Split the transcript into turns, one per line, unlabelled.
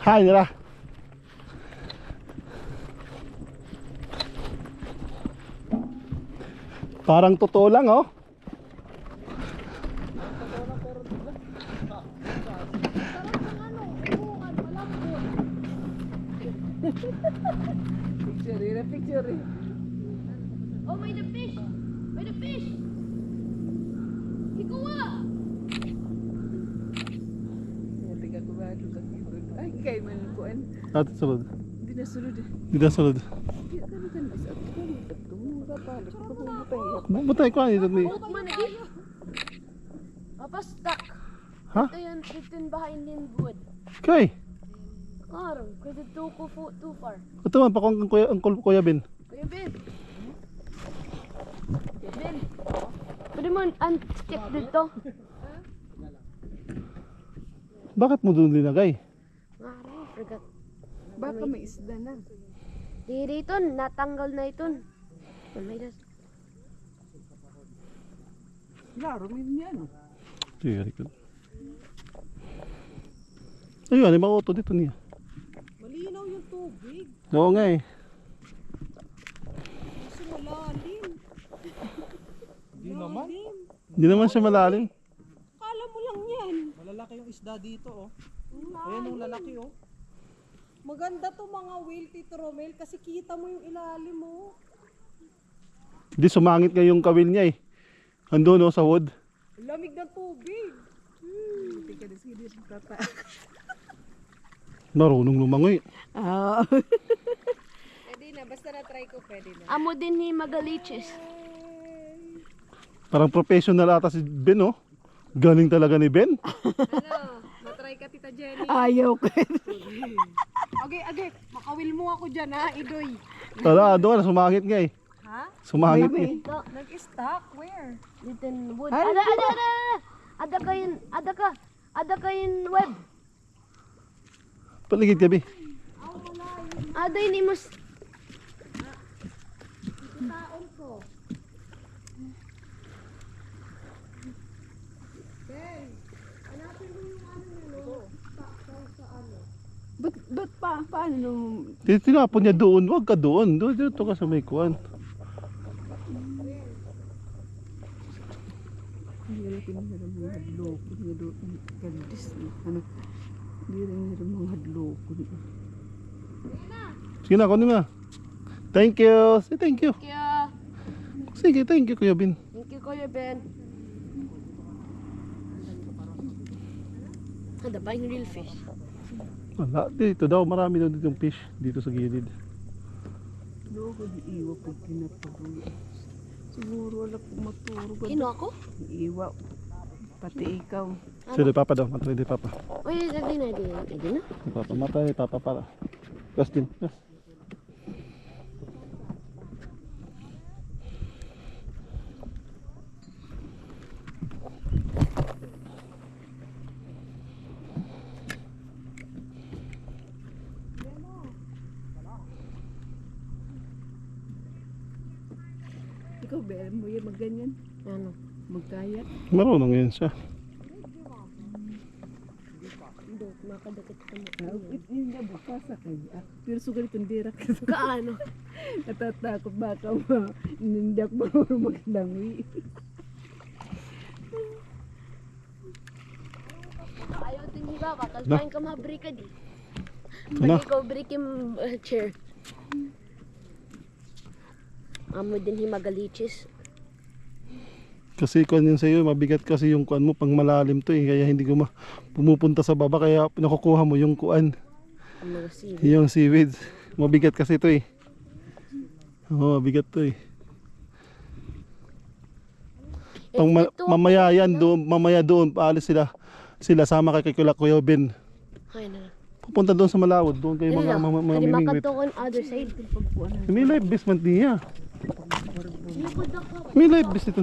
Hay nila. Parang totoo lang oh.
Picture.
Oh, may the fish! May the fish! Ikuha!
Tiga ko ba ito ay kay man kuan.
At sulod.
Di na sulod.
Di na sulod.
Di kan bisa tumura pa.
Butay ko ani dito.
Oh, managi! Apa stuck?
Ha?
Ito yan, written behind in wood.
Kay.
Karang, kasi too far.
Ito man pa kung kuya Ben.
Kuya Ben! Kuya Ben! Pwede mo unstick dito.
Bakit mo doon linagay?
Ngari, forgot.
Baka may isda na.
Di dito, natanggal na ito. May das.
Laro min yan.
Very good. Ayun, ay mauto dito niya.
Malinaw yung tubig.
Oo nga eh.
Kasi malalim.
Hindi naman.
Hindi naman siya malalim.
Kala mo lang yan.
Malalaki yung isda dito oh. Ayan yung lalaki oh.
Maganda to mga whale, Tito Romel, kasi kita mo yung ilalim mo.
Hindi sumangit nga yung kawil niya eh. Andun no, sa wood.
Lamig ng tubig. Tika na sige tata.
Marunong lumangoy.
Ah. Pwede na, basta na-try ko, pwede na.
Amo din ni Magaliches.
Parang professional ata si Ben oh. Galing talaga ni Ben.
Ano, matry ka, Tita Jenny.
Ayaw ko.
Okay, makawil mo ako dyan ha, Idoy.
Tara, doon, sumangit nga eh.
Ha?
Sumangit nga eh.
Dito,
Nag-stuck? Where?
dito in wood.
Ano
Ada! Ada ka yun web.
Paligid gabi.
Ada yun imus.
Ba't paano nung...
Tinapon niya doon, wag ka doon. Doon dito ka sa may kuwan.
Hindi rin pinahirap mga hadloko. Hindi rin gandis. Ano? Hindi rin mga hadloko.
Sige na, kunin mo na. Thank you. Say thank you.
Kaya,
Sige, thank you Kuya Ben.
thank you Kuya Ben. Ada ba yung real fish?
Wala, dito daw. Marami daw dito yung fish. Dito sa gilid.
Loko di iwa pag pinatuloy. Siguro wala kong maturo.
Ino ako?
Iwa. Pati ikaw.
Sila Papa daw. Matry di Papa.
Uy, hindi na.
Papa, matry Papa para. Justin. Yes.
Ikaw, Bel, mo yan magganyan.
Ano?
Magkayat.
Marunong yun siya.
Hindi, makadakit ka mo.
Hindi na bukasa kayo. Pero sugal itong dirak.
Kaano?
Natatakot baka hindi ako marunong maglangoy.
Ayaw din hiba ka. Kalpain ka mabri ka di.
Ito na.
Pag ikaw break yung chair. Amo din himagaliches.
Kasi kuan yun sa'yo, mabigat kasi yung kuan mo pang malalim to eh. Kaya hindi ko pumupunta sa baba. Kaya nakukuha mo yung kuan.
Ang mga sili.
Yung seaweed. Mabigat kasi to eh. Oo, mabigat to eh. Pang mamaya yan doon, mamaya doon paalis sila sama kay Kuya Ben.
Ay na.
Pupunta doon sa Malawod, doon kayo mga
Hindi
mamimingwit.
makatungon other side.
May live basement niya. May live basement